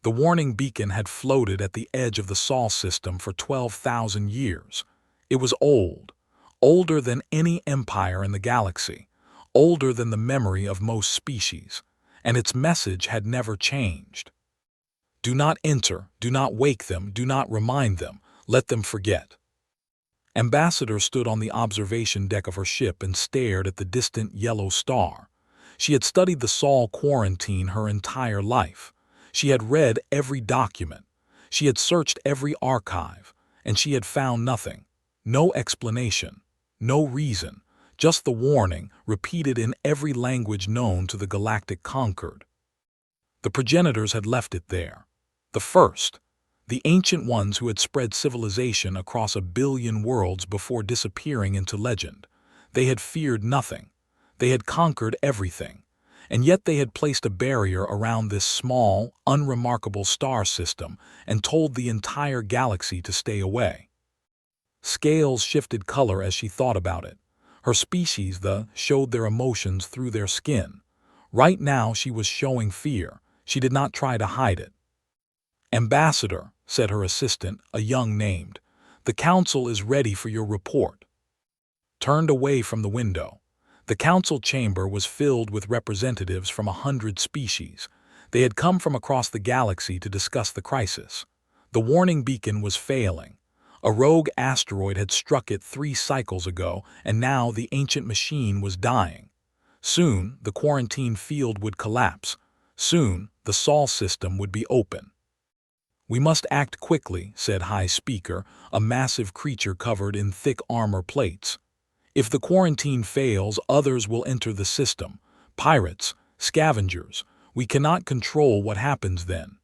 The warning beacon had floated at the edge of the Sol system for 12,000 years. It was old, older than any empire in the galaxy, older than the memory of most species, and its message had never changed. Do not enter, do not wake them, do not remind them, let them forget. Ambassador stood on the observation deck of her ship and stared at the distant yellow star. She had studied the Sol quarantine her entire life. She had read every document. She had searched every archive, and she had found nothing. No explanation, no reason, just the warning repeated in every language known to the galactic conquered. The progenitors had left it there. The first, the ancient ones who had spread civilization across 1 billion worlds before disappearing into legend. They had feared nothing. They had conquered everything. And yet they had placed a barrier around this small, unremarkable star system and told the entire galaxy to stay away. Scales shifted color as she thought about it. Her species, showed their emotions through their skin. Right now she was showing fear. She did not try to hide it. Ambassador, said her assistant, a young named, the council is ready for your report. Turned away from the window. The council chamber was filled with representatives from 100 species. They had come from across the galaxy to discuss the crisis. The warning beacon was failing. A rogue asteroid had struck it 3 cycles ago, and now the ancient machine was dying. Soon, the quarantine field would collapse. Soon, the Sol system would be open. We must act quickly, said High Speaker, a massive creature covered in thick armor plates. If the quarantine fails, others will enter the system. Pirates, scavengers. We cannot control what happens then.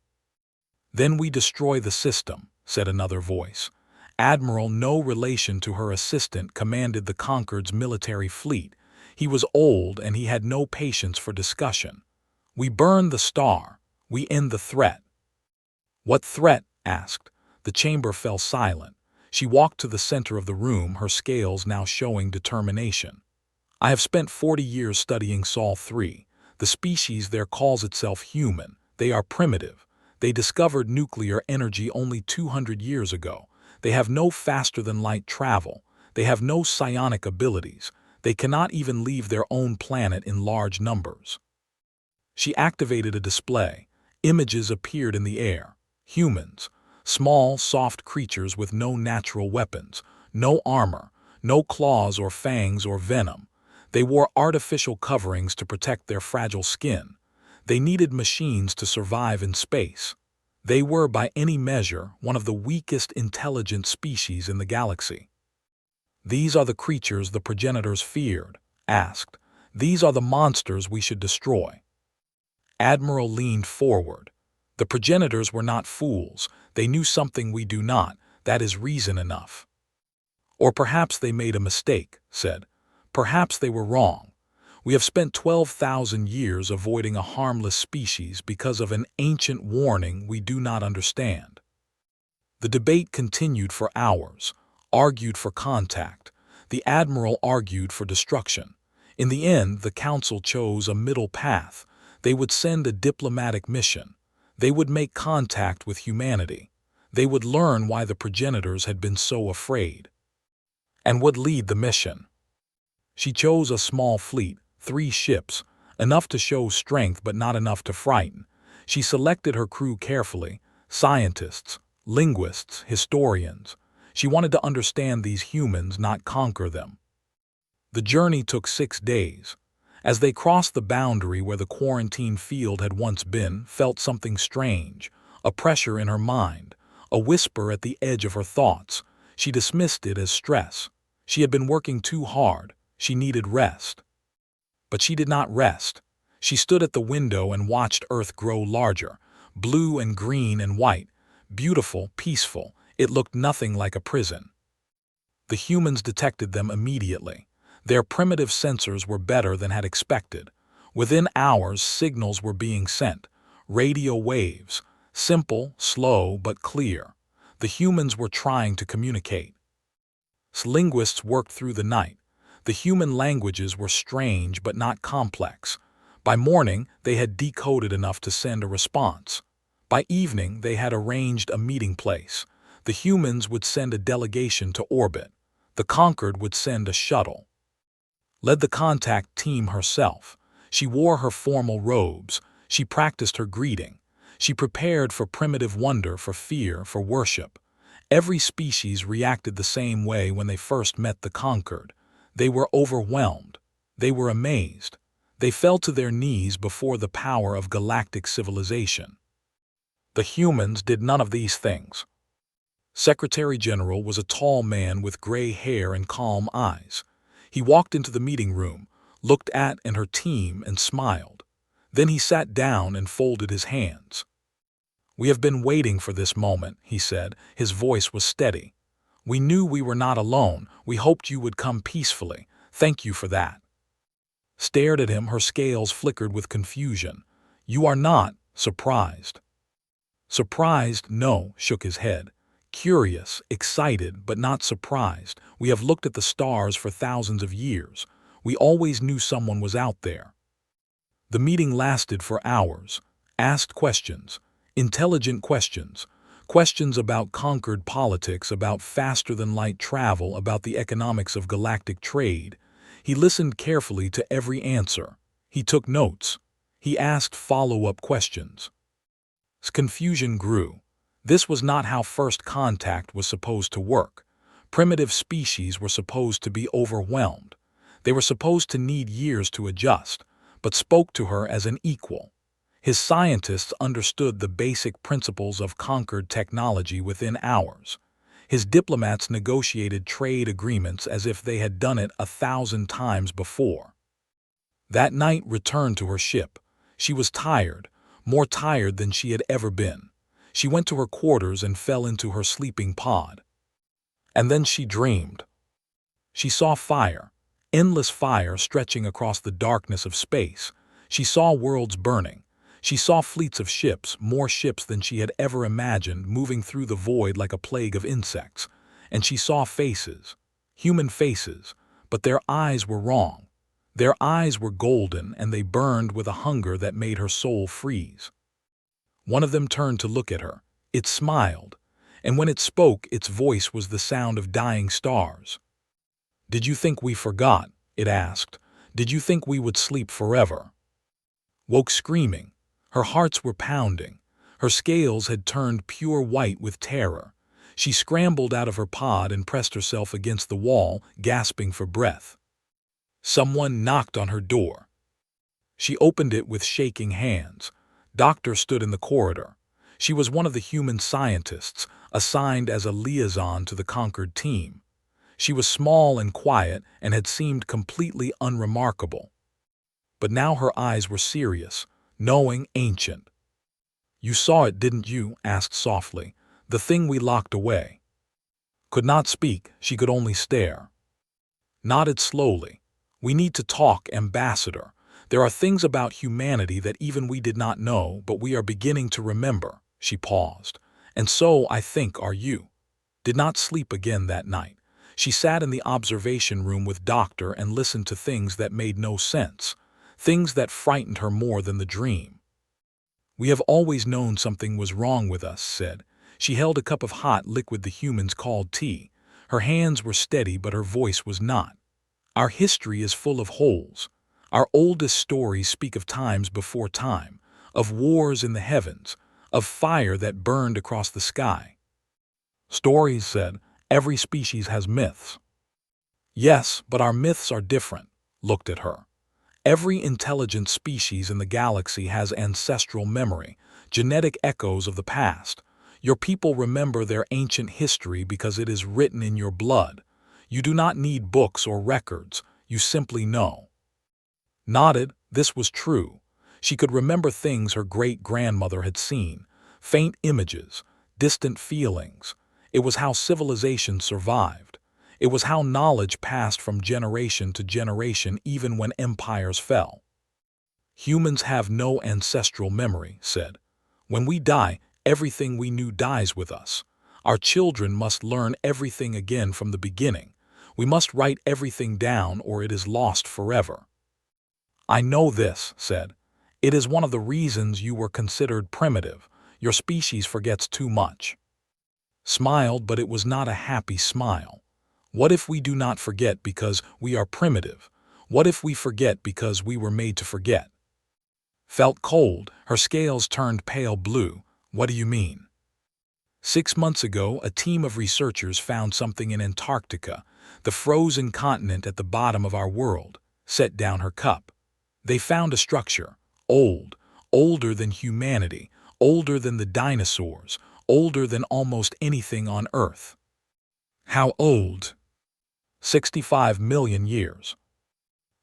Then we destroy the system, said another voice. Admiral, no relation to her assistant, commanded the Conquered's military fleet. He was old and he had no patience for discussion. We burn the star. We end the threat. What threat? Asked. The chamber fell silent. She walked to the center of the room, her scales now showing determination. I have spent 40 years studying Sol 3. The species there calls itself human. They are primitive. They discovered nuclear energy only 200 years ago. They have no faster-than-light travel. They have no psionic abilities. They cannot even leave their own planet in large numbers. She activated a display. Images appeared in the air. Humans. Small, soft creatures with no natural weapons, no armor, no claws or fangs or venom. They wore artificial coverings to protect their fragile skin. They needed machines to survive in space. They were, by any measure, one of the weakest intelligent species in the galaxy. These are the creatures the progenitors feared, asked. These are the monsters we should destroy. Admiral leaned forward. The progenitors were not fools. They knew something we do not. That is reason enough. Or perhaps they made a mistake, said. Perhaps they were wrong. We have spent 12,000 years avoiding a harmless species because of an ancient warning we do not understand. The debate continued for hours, argued for contact. The Admiral argued for destruction. In the end, the Council chose a middle path. They would send a diplomatic mission. They would make contact with humanity. They would learn why the progenitors had been so afraid. And would lead the mission. She chose a small fleet, 3 ships, enough to show strength but not enough to frighten. She selected her crew carefully, scientists, linguists, historians. She wanted to understand these humans, not conquer them. The journey took 6 days. As they crossed the boundary where the quarantine field had once been, felt something strange, a pressure in her mind, a whisper at the edge of her thoughts. She dismissed it as stress. She had been working too hard. She needed rest. But she did not rest. She stood at the window and watched Earth grow larger, blue and green and white, beautiful, peaceful. It looked nothing like a prison. The humans detected them immediately. Their primitive sensors were better than had expected. Within hours, signals were being sent. Radio waves. Simple, slow, but clear. The humans were trying to communicate. Linguists worked through the night. The human languages were strange but not complex. By morning, they had decoded enough to send a response. By evening, they had arranged a meeting place. The humans would send a delegation to orbit. The Conquered would send a shuttle. Led the contact team herself. She wore her formal robes. She practiced her greeting. She prepared for primitive wonder, for fear, for worship. Every species reacted the same way when they first met the Conquered. They were overwhelmed. They were amazed. They fell to their knees before the power of galactic civilization. The humans did none of these things. Secretary General was a tall man with gray hair and calm eyes. He walked into the meeting room, looked at and her team, and smiled. Then he sat down and folded his hands. "We have been waiting for this moment," he said. His voice was steady. "We knew we were not alone. We hoped you would come peacefully. Thank you for that." Stared at him, her scales flickered with confusion. "You are not surprised?" "Surprised? No," shook his head. "Curious, excited, but not surprised. We have looked at the stars for thousands of years. We always knew someone was out there." The meeting lasted for hours. Asked questions. Intelligent questions. Questions about Conquered politics, about faster-than-light travel, about the economics of galactic trade. He listened carefully to every answer. He took notes. He asked follow-up questions. Confusion grew. This was not how first contact was supposed to work. Primitive species were supposed to be overwhelmed. They were supposed to need years to adjust, but spoke to her as an equal. His scientists understood the basic principles of Conquered technology within hours. His diplomats negotiated trade agreements as if they had done it 1,000 times before. That night returned to her ship. She was tired, more tired than she had ever been. She went to her quarters and fell into her sleeping pod. And then she dreamed. She saw fire, endless fire stretching across the darkness of space. She saw worlds burning. She saw fleets of ships, more ships than she had ever imagined, moving through the void like a plague of insects. And she saw faces, human faces, but their eyes were wrong. Their eyes were golden, and they burned with a hunger that made her soul freeze. One of them turned to look at her. It smiled, and when it spoke, its voice was the sound of dying stars. "Did you think we forgot?" it asked. "Did you think we would sleep forever?" Woke screaming. Her hearts were pounding. Her scales had turned pure white with terror. She scrambled out of her pod and pressed herself against the wall, gasping for breath. Someone knocked on her door. She opened it with shaking hands. Doctor stood in the corridor. She was one of the human scientists, assigned as a liaison to the Conquered team. She was small and quiet and had seemed completely unremarkable. But now her eyes were serious, knowing, ancient. "You saw it, didn't you?" asked softly. "The thing we locked away." Could not speak, she could only stare. Nodded slowly. "We need to talk, Ambassador. There are things about humanity that even we did not know, but we are beginning to remember." She paused. "And so, I think, are you." Did not sleep again that night. She sat in the observation room with Doctor and listened to things that made no sense, things that frightened her more than the dream. "We have always known something was wrong with us," said. She held a cup of hot liquid the humans called tea. Her hands were steady, but her voice was not. "Our history is full of holes. Our oldest stories speak of times before time, of wars in the heavens, of fire that burned across the sky." "Stories," said. "Every species has myths." "Yes, but our myths are different." Looked at her. "Every intelligent species in the galaxy has ancestral memory, genetic echoes of the past. Your people remember their ancient history because it is written in your blood. You do not need books or records, you simply know." Nodded. This was true. She could remember things her great-grandmother had seen, faint images, distant feelings. It was how civilization survived. It was how knowledge passed from generation to generation even when empires fell. "Humans have no ancestral memory," said. "When we die, everything we knew dies with us. Our children must learn everything again from the beginning. We must write everything down or it is lost forever." "I know this," said. "It is one of the reasons you were considered primitive. Your species forgets too much. Smiled, but it was not a happy smile. What if we do not forget because we are primitive? What if we forget because we were made to forget? Felt cold, her scales turned pale blue. What do you mean? 6 months ago, a team of researchers found something in Antarctica, the frozen continent at the bottom of our world. Set down her cup. They found a structure, old, older than humanity, older than the dinosaurs, older than almost anything on Earth. How old? 65 million years.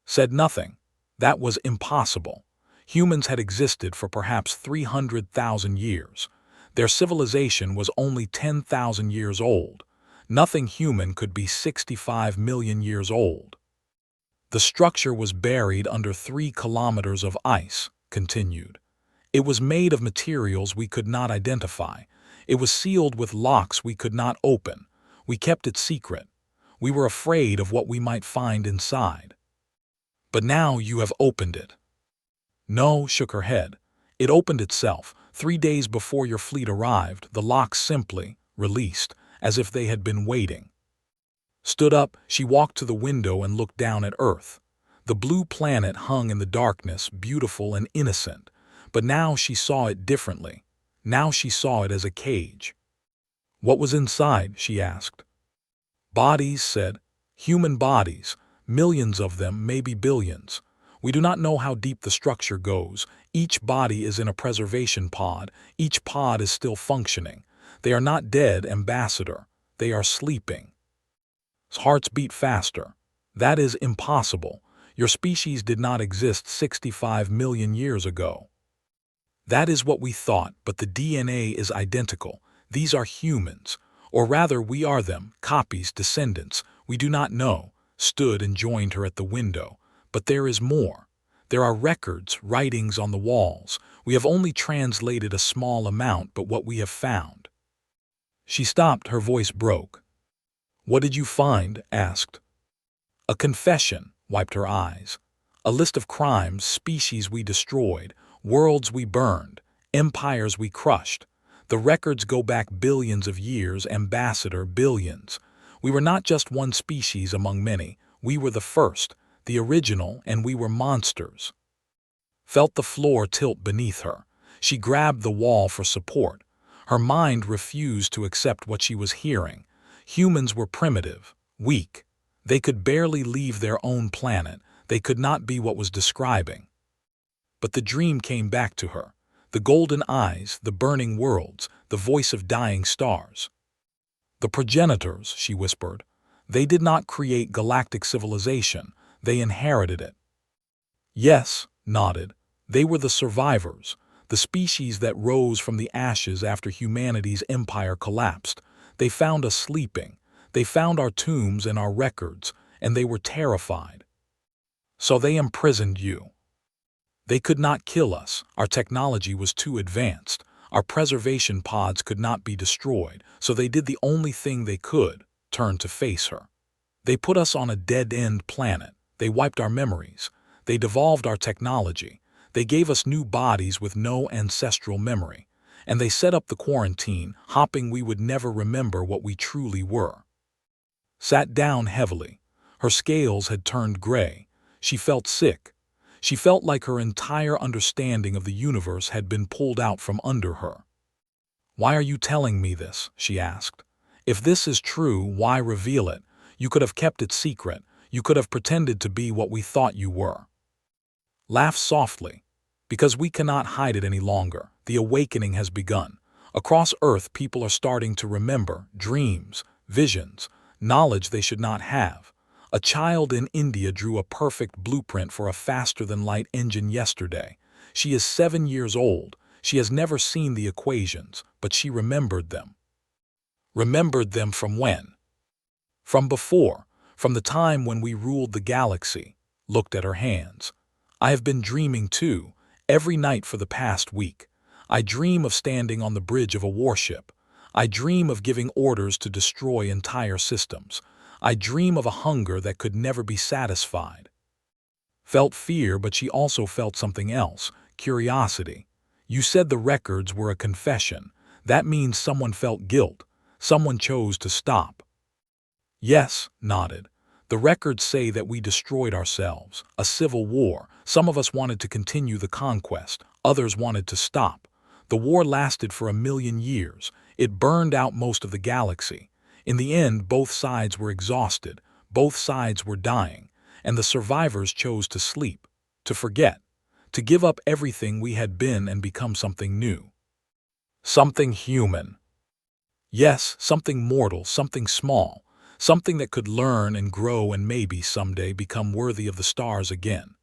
Said nothing. That was impossible. Humans had existed for perhaps 300,000 years. Their civilization was only 10,000 years old. Nothing human could be 65 million years old. The structure was buried under 3 kilometers of ice, continued. It was made of materials we could not identify. It was sealed with locks we could not open. We kept it secret. We were afraid of what we might find inside. But now you have opened it. No, shook her head. It opened itself. 3 days before your fleet arrived, the locks simply released, as if they had been waiting. Stood up, she walked to the window and looked down at Earth. The blue planet hung in the darkness, beautiful and innocent. But now she saw it differently. Now she saw it as a cage. What was inside? She asked. Bodies, said. Human bodies. Millions of them, maybe billions. We do not know how deep the structure goes. Each body is in a preservation pod. Each pod is still functioning. They are not dead, Ambassador. They are sleeping. Hearts beat faster. That is impossible. Your species did not exist 65 million years ago. That is what we thought, but the DNA is identical. These are humans. Or rather, we are them, copies, descendants. We do not know. Stood and joined her at the window. But there is more. There are records, writings on the walls. We have only translated a small amount, but what we have found. She stopped, her voice broke. What did you find? Asked. A confession, wiped her eyes. A list of crimes, species we destroyed, worlds we burned, empires we crushed. The records go back billions of years, Ambassador, billions. We were not just one species among many. We were the first, the original, and we were monsters. Felt the floor tilt beneath her. She grabbed the wall for support. Her mind refused to accept what she was hearing. Humans were primitive, weak. They could barely leave their own planet. They could not be what was describing. But the dream came back to her. The golden eyes, the burning worlds, the voice of dying stars. The progenitors, she whispered. They did not create galactic civilization. They inherited it. Yes, nodded. They were the survivors, the species that rose from the ashes after humanity's empire collapsed. They found us sleeping. They found our tombs and our records, and they were terrified. So they imprisoned you. They could not kill us. Our technology was too advanced. Our preservation pods could not be destroyed, so they did the only thing they could, turn to face her. They put us on a dead-end planet. They wiped our memories. They devolved our technology. They gave us new bodies with no ancestral memory. And they set up the quarantine, hoping we would never remember what we truly were. Sat down heavily. Her scales had turned gray. She felt sick. She felt like her entire understanding of the universe had been pulled out from under her. Why are you telling me this? She asked. If this is true, why reveal it? You could have kept it secret. You could have pretended to be what we thought you were. Laugh softly. Because we cannot hide it any longer. The awakening has begun. Across Earth, people are starting to remember dreams, visions, knowledge they should not have. A child in India drew a perfect blueprint for a faster-than-light engine yesterday. She is 7 years old. She has never seen the equations, but she remembered them. Remembered them from when? From before, from the time when we ruled the galaxy. Looked at her hands. I have been dreaming too, every night for the past week. I dream of standing on the bridge of a warship. I dream of giving orders to destroy entire systems. I dream of a hunger that could never be satisfied. Felt fear, but she also felt something else, curiosity. You said the records were a confession. That means someone felt guilt. Someone chose to stop. Yes, nodded. The records say that we destroyed ourselves, a civil war. Some of us wanted to continue the conquest, others wanted to stop. The war lasted for 1,000,000 years. It burned out most of the galaxy. In the end, both sides were exhausted, both sides were dying, and the survivors chose to sleep, to forget, to give up everything we had been and become something new. Something human. Yes, something mortal, something small. Something that could learn and grow and maybe someday become worthy of the stars again.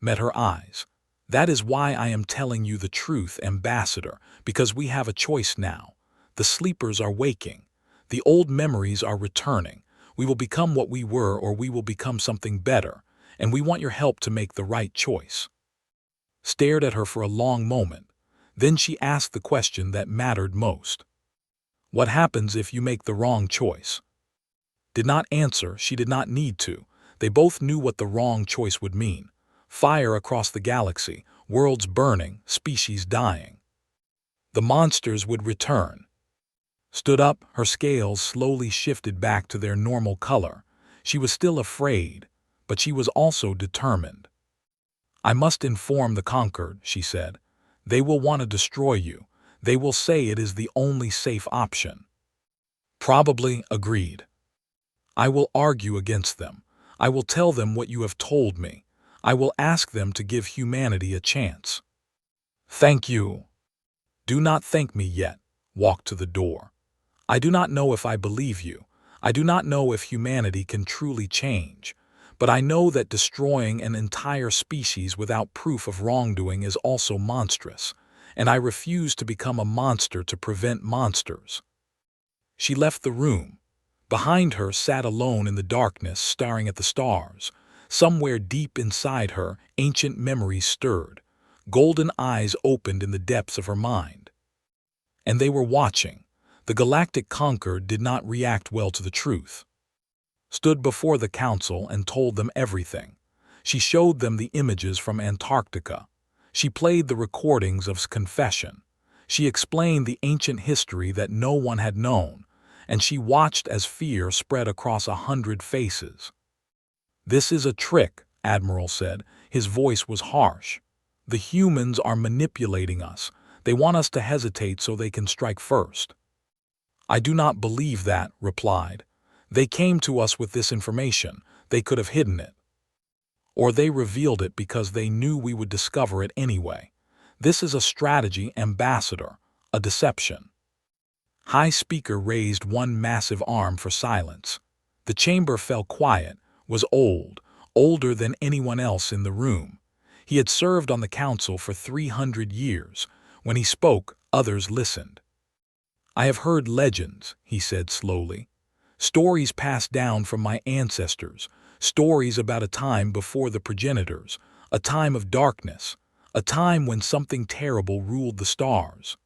Met her eyes. That is why I am telling you the truth, Ambassador, because we have a choice now. The sleepers are waking. The old memories are returning. We will become what we were, or we will become something better, and we want your help to make the right choice. Stared at her for a long moment. Then she asked the question that mattered most. What happens if you make the wrong choice? Did not answer, she did not need to. They both knew what the wrong choice would mean. Fire across the galaxy, worlds burning, species dying. The monsters would return. Stood up, her scales slowly shifted back to their normal color. She was still afraid, but she was also determined. I must inform the conquered, she said. They will want to destroy you. They will say it is the only safe option. Probably, agreed. I will argue against them. I will tell them what you have told me. I will ask them to give humanity a chance. Thank you. Do not thank me yet. Walk to the door. I do not know if I believe you. I do not know if humanity can truly change. But I know that destroying an entire species without proof of wrongdoing is also monstrous, and I refuse to become a monster to prevent monsters. She left the room. Behind her sat alone in the darkness, staring at the stars. Somewhere deep inside her, ancient memories stirred. Golden eyes opened in the depths of her mind. And they were watching. The galactic conqueror did not react well to the truth. Stood before the council and told them everything. She showed them the images from Antarctica. She played the recordings of confession. She explained the ancient history that no one had known, and she watched as fear spread across 100 faces. This is a trick, Admiral said. His voice was harsh. The humans are manipulating us. They want us to hesitate so they can strike first. I do not believe that, replied. They came to us with this information. They could have hidden it. Or they revealed it because they knew we would discover it anyway. This is a strategy, Ambassador, a deception. High Speaker raised one massive arm for silence. The chamber fell quiet, was old, older than anyone else in the room. He had served on the council for 300 years. When he spoke, others listened. I have heard legends, he said slowly. Stories passed down from my ancestors, stories about a time before the progenitors, a time of darkness, a time when something terrible ruled the stars.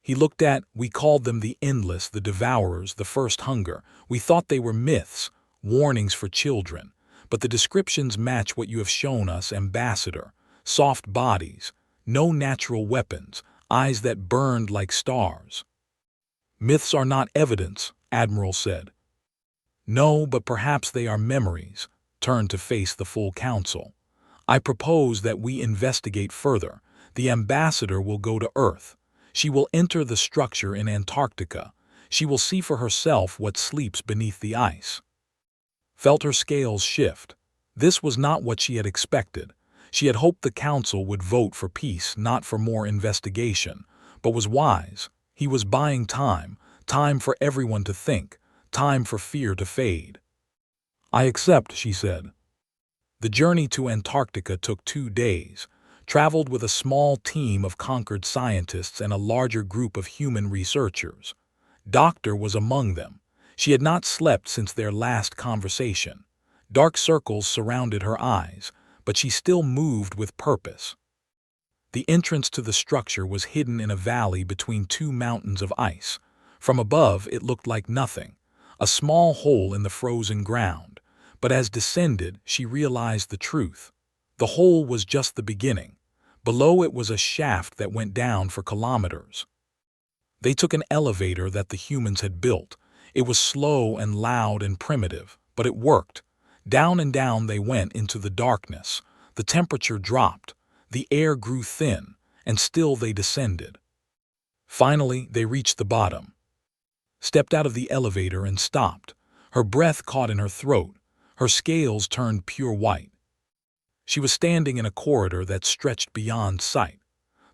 He looked at, we called them the endless, the devourers, the first hunger. We thought they were myths, warnings for children. But the descriptions match what you have shown us, Ambassador. Soft bodies, no natural weapons, eyes that burned like stars. Myths are not evidence, Admiral said. No, but perhaps they are memories. Turned to face the full council. I propose that we investigate further. The Ambassador will go to Earth. She will enter the structure in Antarctica. She will see for herself what sleeps beneath the ice. Felt her scales shift. This was not what she had expected. She had hoped the council would vote for peace, not for more investigation, but was wise. He was buying time, time for everyone to think, time for fear to fade. I accept, she said. The journey to Antarctica took 2 days. Traveled with a small team of conquered scientists and a larger group of human researchers. Doctor was among them. She had not slept since their last conversation. Dark circles surrounded her eyes, but she still moved with purpose. The entrance to the structure was hidden in a valley between 2 mountains of ice. From above, it looked like nothing, a small hole in the frozen ground. But as descended, she realized the truth. The hole was just the beginning. Below it was a shaft that went down for kilometers. They took an elevator that the humans had built. It was slow and loud and primitive, but it worked. Down and down they went into the darkness. The temperature dropped. The air grew thin, and still they descended. Finally, they reached the bottom. Stepped out of the elevator and stopped. Her breath caught in her throat. Her scales turned pure white. She was standing in a corridor that stretched beyond sight.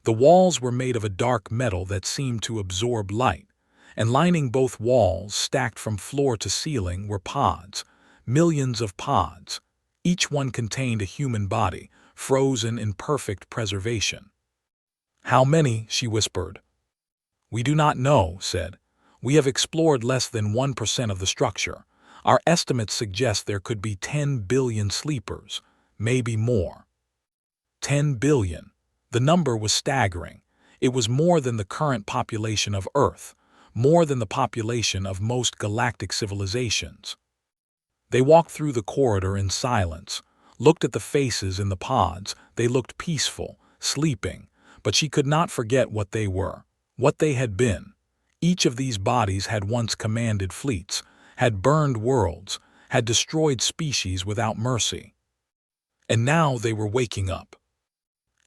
The walls were made of a dark metal that seemed to absorb light, and lining both walls, stacked from floor to ceiling, were pods, millions of pods. Each one contained a human body, frozen in perfect preservation. "How many?" she whispered. "We do not know," said. "We have explored less than 1% of the structure. Our estimates suggest there could be 10 billion sleepers, maybe more." 10 billion. The number was staggering. It was more than the current population of Earth, more than the population of most galactic civilizations. They walked through the corridor in silence, looked at the faces in the pods. They looked peaceful, sleeping, but she could not forget what they were, what they had been. Each of these bodies had once commanded fleets, had burned worlds, had destroyed species without mercy. And now they were waking up.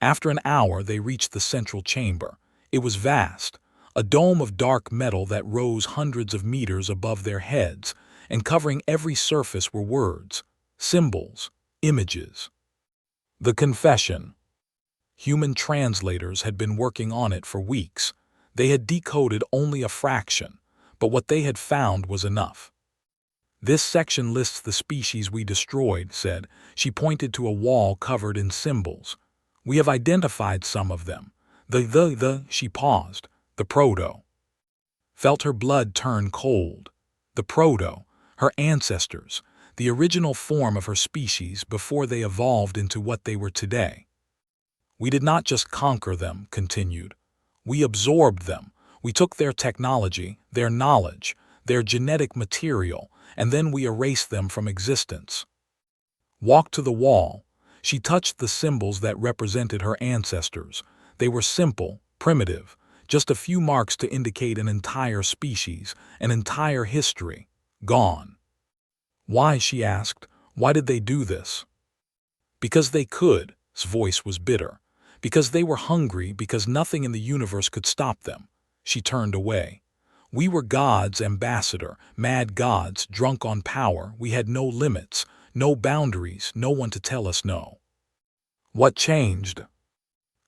After an hour, they reached the central chamber. It was vast, a dome of dark metal that rose hundreds of meters above their heads, and covering every surface were words, symbols, images. The confession. Human translators had been working on it for weeks. They had decoded only a fraction, but what they had found was enough. "This section lists the species we destroyed," said. She pointed to a wall covered in symbols. "We have identified some of them. She paused. The proto." Felt her blood turn cold. The proto, her ancestors, the original form of her species before they evolved into what they were today. "We did not just conquer them," continued. "We absorbed them. We took their technology, their knowledge, their genetic material, and then we erased them from existence." Walked to the wall. She touched the symbols that represented her ancestors. They were simple, primitive, just a few marks to indicate an entire species, an entire history, gone. "Why?" she asked. "Why did they do this?" "Because they could." His voice was bitter. "Because they were hungry, because nothing in the universe could stop them." She turned away. "We were God's ambassador, mad gods, drunk on power. We had no limits, no boundaries, no one to tell us no." "What changed?"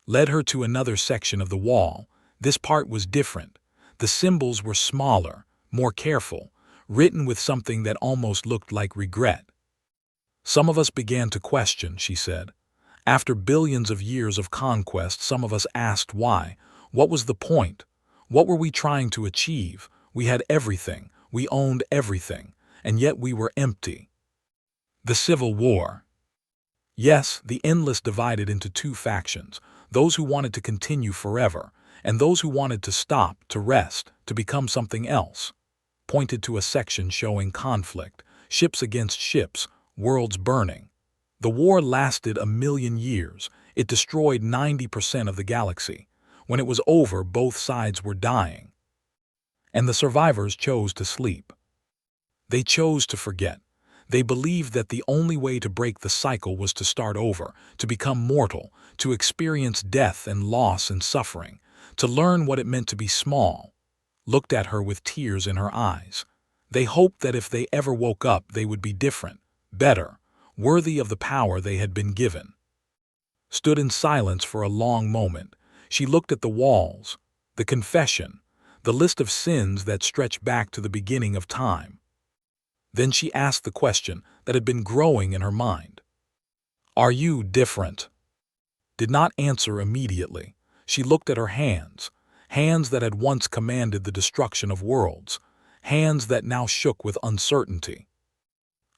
Led her to another section of the wall. This part was different. The symbols were smaller, more careful, written with something that almost looked like regret. "Some of us began to question," she said. "After billions of years of conquest, some of us asked why. What was the point? What were we trying to achieve? We had everything, we owned everything, and yet we were empty." The Civil War. Yes, the endless divided into two factions, those who wanted to continue forever, and those who wanted to stop, to rest, to become something else. Pointed to a section showing conflict, ships against ships, worlds burning. The war lasted 1,000,000 years. It destroyed 90% of the galaxy. When it was over, both sides were dying. And the survivors chose to sleep. They chose to forget. They believed that the only way to break the cycle was to start over, to become mortal, to experience death and loss and suffering, to learn what it meant to be small. Looked at her with tears in her eyes. They hoped that if they ever woke up, they would be different, better, worthy of the power they had been given. Stood in silence for a long moment. She looked at the walls, the confession, the list of sins that stretched back to the beginning of time. Then she asked the question that had been growing in her mind. "Are you different?" Did not answer immediately. She looked at her hands, hands that had once commanded the destruction of worlds, hands that now shook with uncertainty.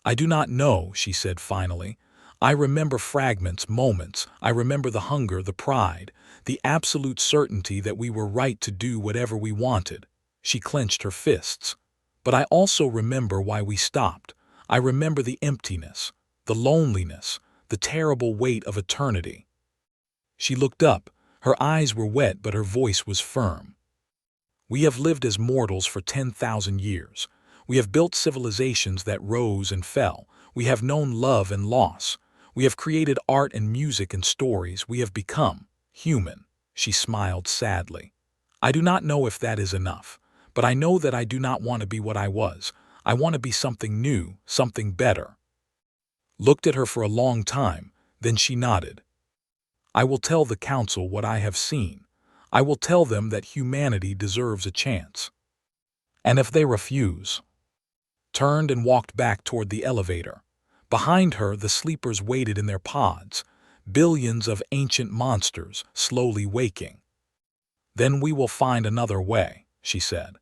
"I do not know," she said finally. "I remember fragments, moments. I remember the hunger, the pride, the absolute certainty that we were right to do whatever we wanted." She clenched her fists. "But I also remember why we stopped. I remember the emptiness, the loneliness, the terrible weight of eternity." She looked up. Her eyes were wet, but her voice was firm. We have lived as mortals for 10,000 years. We have built civilizations that rose and fell. We have known love and loss. We have created art and music and stories. We have become human. She smiled sadly. I do not know if that is enough, but I know that I do not want to be what I was. I want to be something new, something better. Looked at her for a long time, then she nodded. I will tell the council what I have seen. I will tell them that humanity deserves a chance. And if they refuse? Turned and walked back toward the elevator. Behind her, the sleepers waited in their pods, billions of ancient monsters slowly waking. Then we will find another way, she said,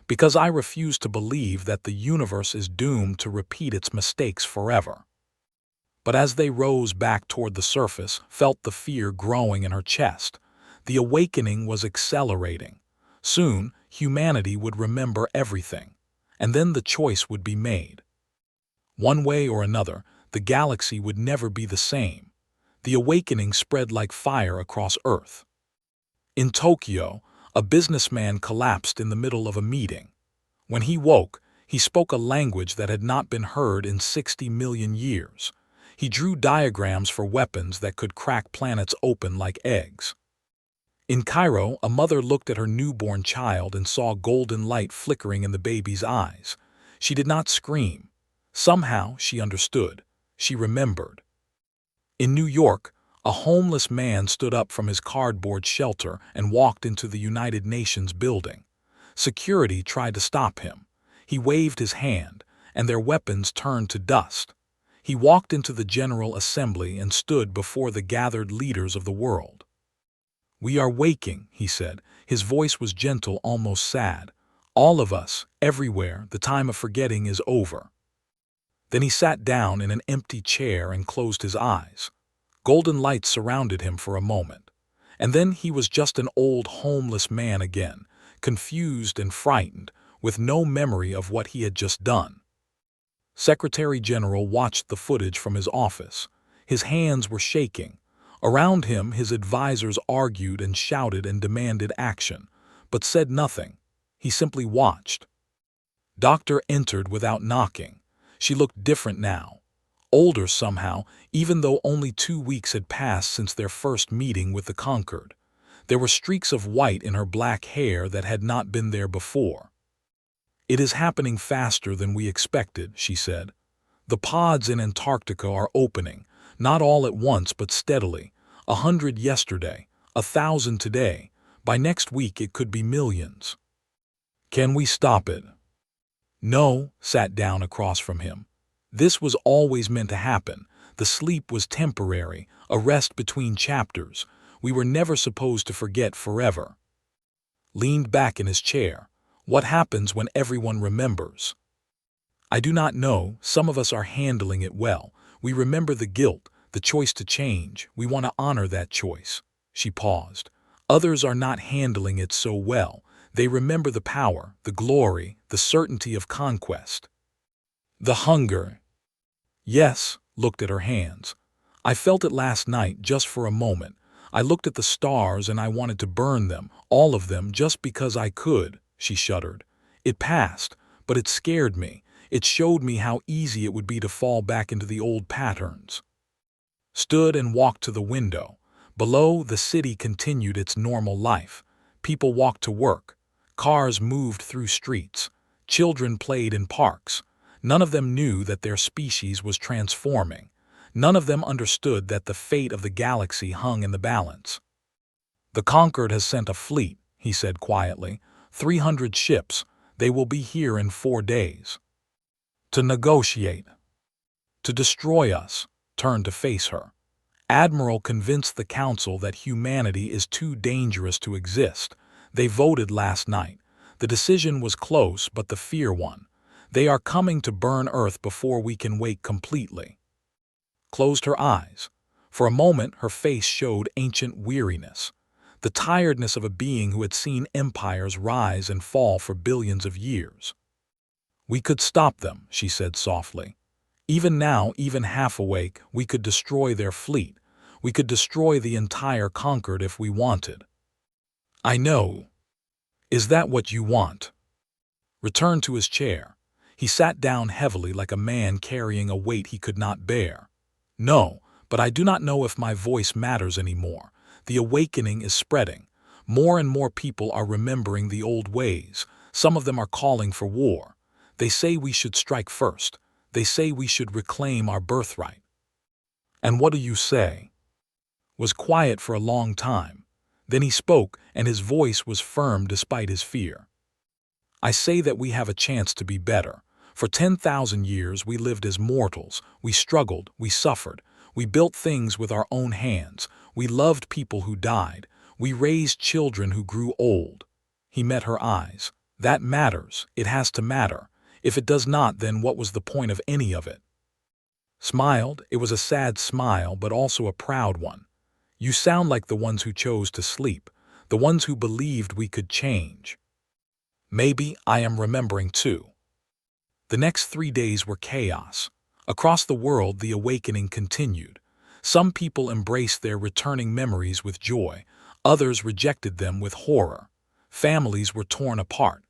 because I refuse to believe that the universe is doomed to repeat its mistakes forever. But as they rose back toward the surface, felt the fear growing in her chest. The awakening was accelerating. Soon, humanity would remember everything, and then the choice would be made. One way or another, the galaxy would never be the same. The awakening spread like fire across Earth. In Tokyo, a businessman collapsed in the middle of a meeting. When he woke, he spoke a language that had not been heard in 60 million years. He drew diagrams for weapons that could crack planets open like eggs. In Cairo, a mother looked at her newborn child and saw golden light flickering in the baby's eyes. She did not scream. Somehow, she understood. She remembered. In New York, a homeless man stood up from his cardboard shelter and walked into the United Nations building. Security tried to stop him. He waved his hand, and their weapons turned to dust. He walked into the General Assembly and stood before the gathered leaders of the world. We are waking, he said. His voice was gentle, almost sad. All of us, everywhere, the time of forgetting is over. Then he sat down in an empty chair and closed his eyes. Golden lights surrounded him for a moment. And then he was just an old homeless man again, confused and frightened, with no memory of what he had just done. Secretary General watched the footage from his office. His hands were shaking. Around him, his advisors argued and shouted and demanded action, but said nothing. He simply watched. Doctor entered without knocking. She looked different now. Older somehow, even though only 2 weeks had passed since their first meeting with the Conquered. There were streaks of white in her black hair that had not been there before. It is happening faster than we expected, she said. The pods in Antarctica are opening, not all at once but steadily. 100 yesterday, 1,000 today. By next week it could be millions. Can we stop it? No, sat down across from him. This was always meant to happen. The sleep was temporary, a rest between chapters. We were never supposed to forget forever. Leaned back in his chair. What happens when everyone remembers? I do not know. Some of us are handling it well. We remember the guilt, the choice to change. We want to honor that choice. She paused. Others are not handling it so well. They remember the power, the glory, the certainty of conquest. The hunger. Yes, looked at her hands. I felt it last night just for a moment. I looked at the stars and I wanted to burn them, all of them, just because I could. She shuddered. It passed, but it scared me. It showed me how easy it would be to fall back into the old patterns. Stood and walked to the window. Below, the city continued its normal life. People walked to work. Cars moved through streets. Children played in parks. None of them knew that their species was transforming. None of them understood that the fate of the galaxy hung in the balance. The Conquered has sent a fleet, he said quietly. 300 ships. They will be here in 4 days. To negotiate. To destroy us. Turned to face her. Admiral convinced the council that humanity is too dangerous to exist. They voted last night. The decision was close, but the fear won. They are coming to burn Earth before we can wake completely. Closed her eyes. For a moment, her face showed ancient weariness. The tiredness of a being who had seen empires rise and fall for billions of years. We could stop them, she said softly. Even now, even half awake, we could destroy their fleet. We could destroy the entire Concord if we wanted. I know. Is that what you want? Returned to his chair. He sat down heavily like a man carrying a weight he could not bear. No, but I do not know if my voice matters anymore. The awakening is spreading. More and more people are remembering the old ways. Some of them are calling for war. They say we should strike first. They say we should reclaim our birthright. And what do you say? Was quiet for a long time. Then he spoke, and his voice was firm despite his fear. I say that we have a chance to be better. For 10,000 years we lived as mortals. We struggled, we suffered. We built things with our own hands. We loved people who died. We raised children who grew old. He met her eyes. That matters. It has to matter. If it does not, then what was the point of any of it? Smiled. It was a sad smile, but also a proud one. You sound like the ones who chose to sleep, the ones who believed we could change. Maybe I am remembering too. The next 3 days were chaos. Across the world, the awakening continued. Some people embraced their returning memories with joy. Others rejected them with horror. Families were torn apart.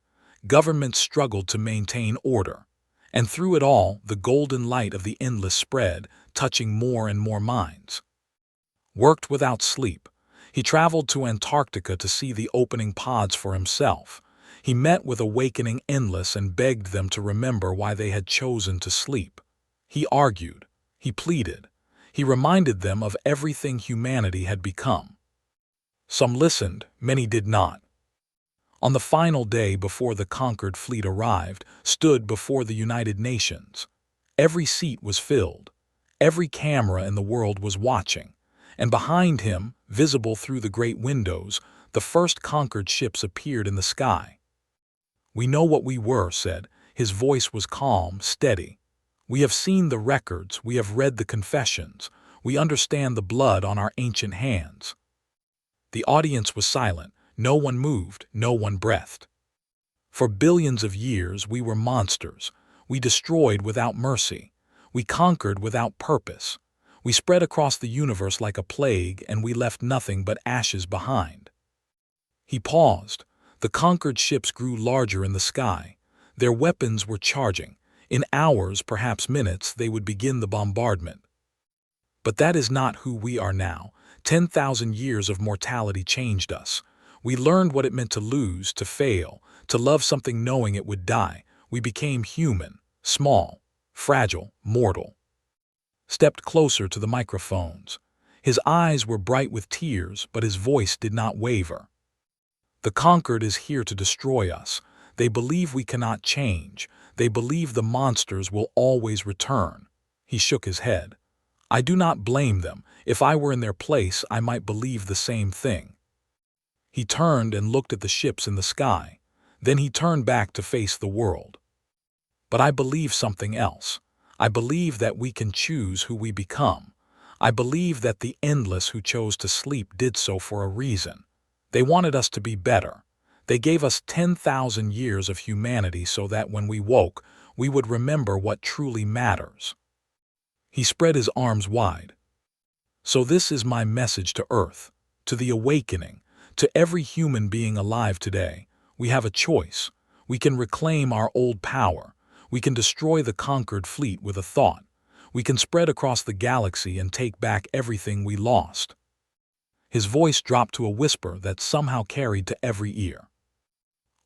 Governments struggled to maintain order. And through it all, the golden light of the endless spread, touching more and more minds. Worked without sleep. He traveled to Antarctica to see the opening pods for himself. He met with Awakening Endless and begged them to remember why they had chosen to sleep. He argued. He pleaded. He reminded them of everything humanity had become. Some listened, many did not. On the final day before the conquered fleet arrived, stood before the United Nations. Every seat was filled. Every camera in the world was watching. And behind him, visible through the great windows, the first conquered ships appeared in the sky. We know what we were, said. His voice was calm, steady. We have seen the records, we have read the confessions, we understand the blood on our ancient hands. The audience was silent. No one moved, no one breathed. For billions of years we were monsters. We destroyed without mercy. We conquered without purpose. We spread across the universe like a plague, and we left nothing but ashes behind. He paused. The conquered ships grew larger in the sky. Their weapons were charging. In hours, perhaps minutes, they would begin the bombardment. But that is not who we are now. 10,000 years of mortality changed us. We learned what it meant to lose, to fail, to love something knowing it would die. We became human, small, fragile, mortal. Stepped closer to the microphones. His eyes were bright with tears, but his voice did not waver. The conquered is here to destroy us. They believe we cannot change. They believe the monsters will always return. He shook his head. I do not blame them. If I were in their place, I might believe the same thing. He turned and looked at the ships in the sky. Then he turned back to face the world. But I believe something else. I believe that we can choose who we become. I believe that the endless who chose to sleep did so for a reason. They wanted us to be better. They gave us 10,000 years of humanity so that when we woke, we would remember what truly matters. He spread his arms wide. So this is my message to Earth, to the awakening, to every human being alive today. We have a choice. We can reclaim our old power. We can destroy the conquered fleet with a thought. We can spread across the galaxy and take back everything we lost. His voice dropped to a whisper that somehow carried to every ear.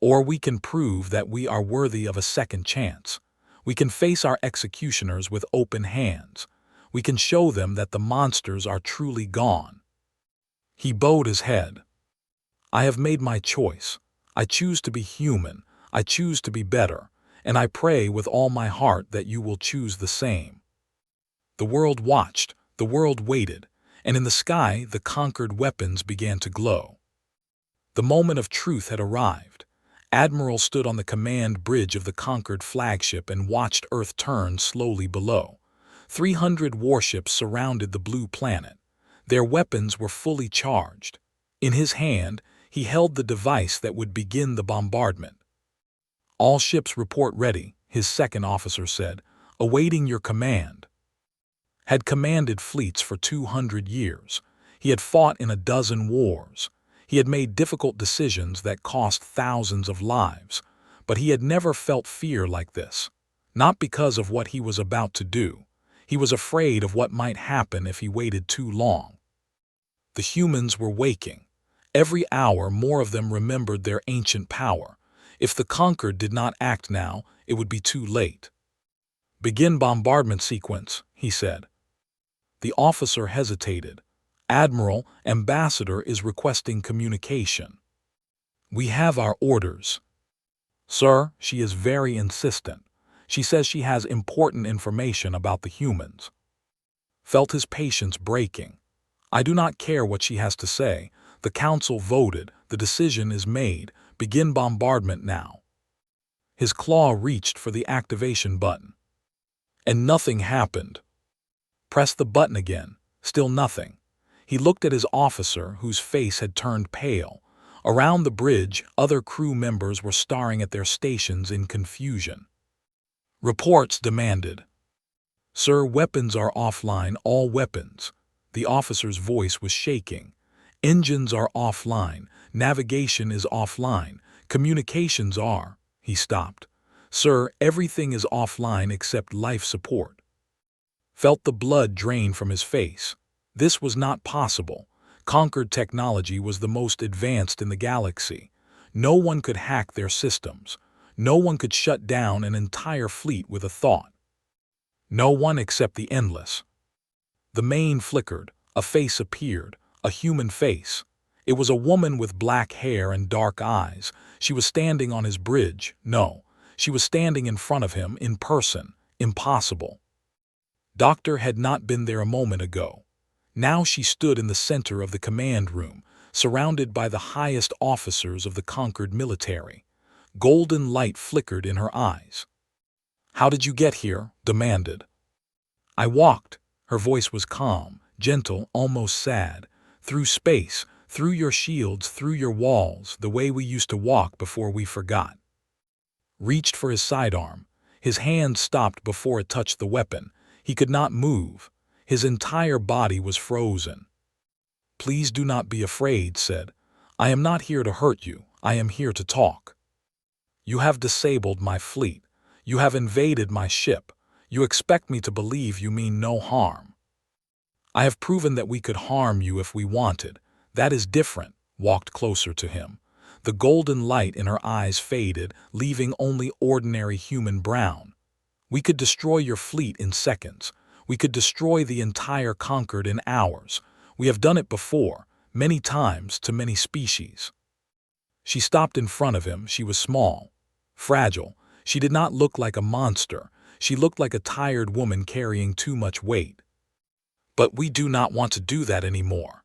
Or we can prove that we are worthy of a second chance. We can face our executioners with open hands. We can show them that the monsters are truly gone. He bowed his head. I have made my choice. I choose to be human. I choose to be better. And I pray with all my heart that you will choose the same. The world watched. The world waited. And in the sky, the conquered weapons began to glow. The moment of truth had arrived. Admiral stood on the command bridge of the conquered flagship and watched Earth turn slowly below. 300 warships surrounded the blue planet. Their weapons were fully charged. In his hand, he held the device that would begin the bombardment. All ships report ready, his second officer said, awaiting your command. had commanded fleets for 200 years. He had fought in a dozen wars. He had made difficult decisions that cost thousands of lives, but he had never felt fear like this. Not because of what he was about to do. He was afraid of what might happen if he waited too long. The humans were waking. Every hour more of them remembered their ancient power. If the conquered did not act now, it would be too late. "Begin bombardment sequence," he said. The officer hesitated. "Admiral, Ambassador is requesting communication." "We have our orders." "Sir, she is very insistent. She says she has important information about the humans." Felt his patience breaking. "I do not care what she has to say. The council voted. The decision is made. Begin bombardment now." His claw reached for the activation button. And nothing happened. Press the button again. Still nothing. He looked at his officer, whose face had turned pale. Around the bridge, other crew members were staring at their stations in confusion. "Reports demanded." "Sir, weapons are offline, all weapons." The officer's voice was shaking. "Engines are offline. Navigation is offline. Communications are—" He stopped. "Sir, everything is offline except life support." Felt the blood drain from his face. This was not possible. Conquered technology was the most advanced in the galaxy. No one could hack their systems. No one could shut down an entire fleet with a thought. No one except the Endless. The main flickered. A face appeared. A human face. It was a woman with black hair and dark eyes. She was standing on his bridge. No, she was standing in front of him in person. Impossible. Doctor had not been there a moment ago. Now she stood in the center of the command room, surrounded by the highest officers of the conquered military. Golden light flickered in her eyes. "How did you get here?" demanded. "I walked." Her voice was calm, gentle, almost sad. "Through space, through your shields, through your walls, the way we used to walk before we forgot." Reached for his sidearm. His hand stopped before it touched the weapon. He could not move. His entire body was frozen. "Please do not be afraid," said. "I am not here to hurt you. I am here to talk. You have disabled my fleet. You have invaded my ship. You expect me to believe you mean no harm. I have proven that we could harm you if we wanted. That is different." Walked closer to him. The golden light in her eyes faded, leaving only ordinary human brown. "We could destroy your fleet in seconds. We could destroy the entire conquered in hours. We have done it before, many times, to many species." She stopped in front of him. She was small, fragile. She did not look like a monster. She looked like a tired woman carrying too much weight. "But we do not want to do that anymore."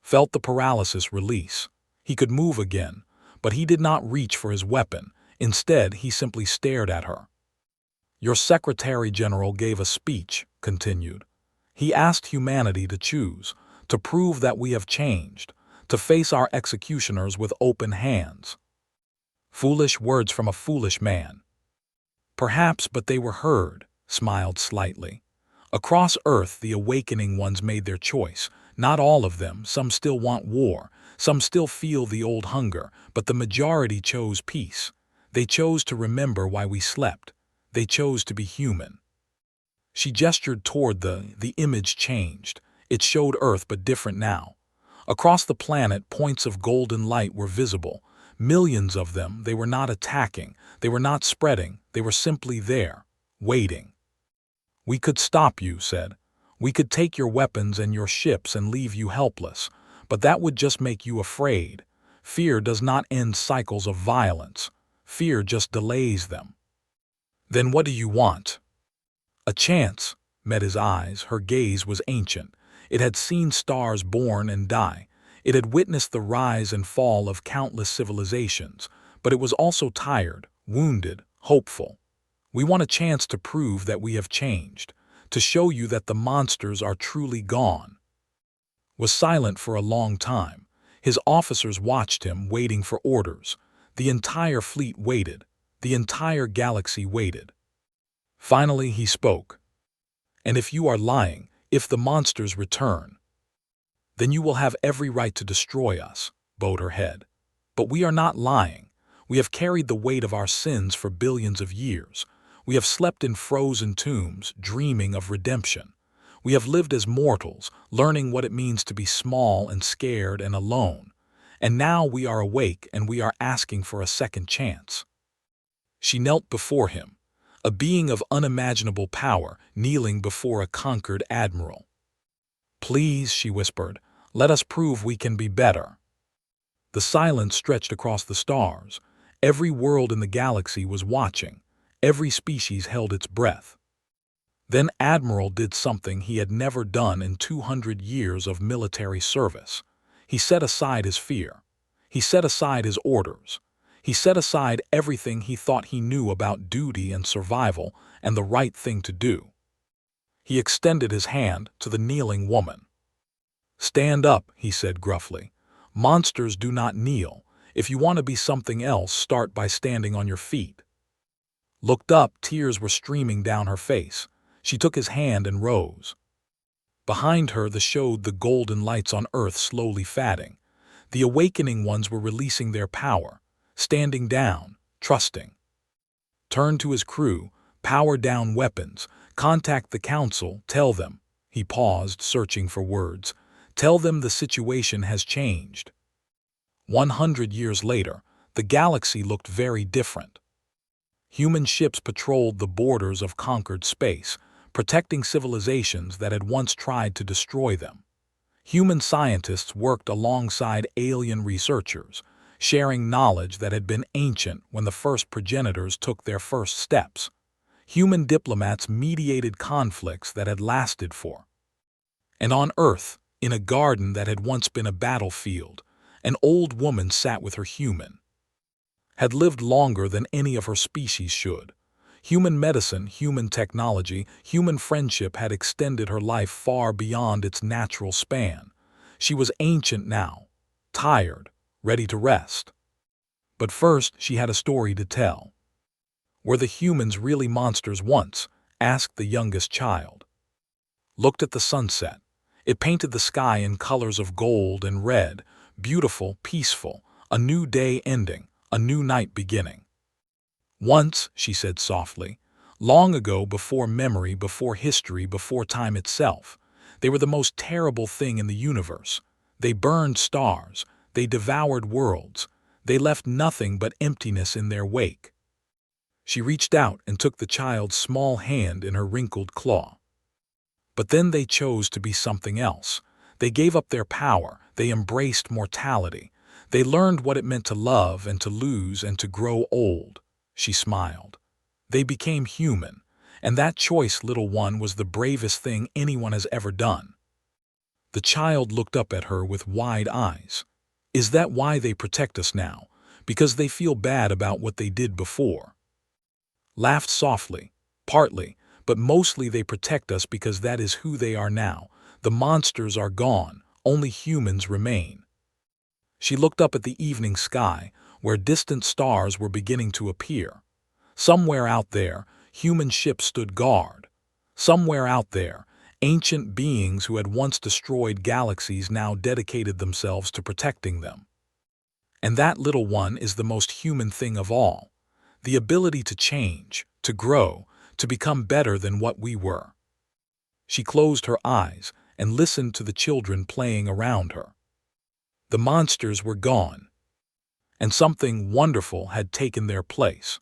Felt the paralysis release. He could move again, but he did not reach for his weapon. Instead, he simply stared at her. "Your Secretary General gave a speech," continued. "He asked humanity to choose, to prove that we have changed, to face our executioners with open hands." Foolish words from a foolish man. "Perhaps, but they were heard," smiled slightly. "Across Earth, the awakening ones made their choice. Not all of them. Some still want war. Some still feel the old hunger, but the majority chose peace. They chose to remember why we slept. They chose to be human." She gestured toward the image changed. It showed Earth, but different now. Across the planet, points of golden light were visible. Millions of them. They were not attacking. They were not spreading. They were simply there, waiting. "We could stop you," said. "We could take your weapons and your ships and leave you helpless. But that would just make you afraid. Fear does not end cycles of violence. Fear just delays them." "Then what do you want?" A chance met his eyes. Her gaze was ancient. It had seen stars born and die. It had witnessed the rise and fall of countless civilizations. But it was also tired, wounded, hopeful. "We want a chance to prove that we have changed, to show you that the monsters are truly gone." Was silent for a long time. His officers watched him, waiting for orders. The entire fleet waited. The entire galaxy waited. Finally he spoke. And if you are lying, if the monsters return, then you will have every right to destroy us, bowed her head. But we are not lying. We have carried the weight of our sins for billions of years. We have slept in frozen tombs, dreaming of redemption. We have lived as mortals, learning what it means to be small and scared and alone. And now we are awake and we are asking for a second chance. She knelt before him, a being of unimaginable power, kneeling before a conquered admiral. "Please," she whispered, "let us prove we can be better." The silence stretched across the stars. Every world in the galaxy was watching. Every species held its breath. Then Admiral did something he had never done in 200 years of military service. He set aside his fear. He set aside his orders. He set aside everything he thought he knew about duty and survival and the right thing to do. He extended his hand to the kneeling woman. "Stand up," he said gruffly. "Monsters do not kneel. If you want to be something else, start by standing on your feet." Looked up, tears were streaming down her face. She took his hand and rose. Behind her, showed the golden lights on Earth slowly fading. The awakening ones were releasing their power, standing down, trusting. Turned to his crew, "Power down weapons, contact the council, tell them." He paused, searching for words. "Tell them the situation has changed." 100 years later, the galaxy looked very different. Human ships patrolled the borders of conquered space, protecting civilizations that had once tried to destroy them. Human scientists worked alongside alien researchers, sharing knowledge that had been ancient when the first progenitors took their first steps. Human diplomats mediated conflicts that had lasted for. And on Earth, in a garden that had once been a battlefield, an old woman sat with her human. Had lived longer than any of her species should. Human medicine, human technology, human friendship had extended her life far beyond its natural span. She was ancient now, tired, ready to rest. But first, she had a story to tell. "Were the humans really monsters once?" asked the youngest child. Looked at the sunset. It painted the sky in colors of gold and red, beautiful, peaceful, a new day ending, a new night beginning. "Once," she said softly, "long ago, before memory, before history, before time itself, they were the most terrible thing in the universe. They burned stars, they devoured worlds, they left nothing but emptiness in their wake." She reached out and took the child's small hand in her wrinkled claw. "But then they chose to be something else. They gave up their power, they embraced mortality. They learned what it meant to love and to lose and to grow old." She smiled. "They became human, and that choice, little one, was the bravest thing anyone has ever done." The child looked up at her with wide eyes. "Is that why they protect us now? Because they feel bad about what they did before?" Laughed softly. "Partly, but mostly they protect us because that is who they are now. The monsters are gone, only humans remain." She looked up at the evening sky, where distant stars were beginning to appear. Somewhere out there, human ships stood guard. Somewhere out there, ancient beings who had once destroyed galaxies now dedicated themselves to protecting them. And that, little one, is the most human thing of all. The ability to change, to grow, to become better than what we were. She closed her eyes and listened to the children playing around her. The monsters were gone, and something wonderful had taken their place.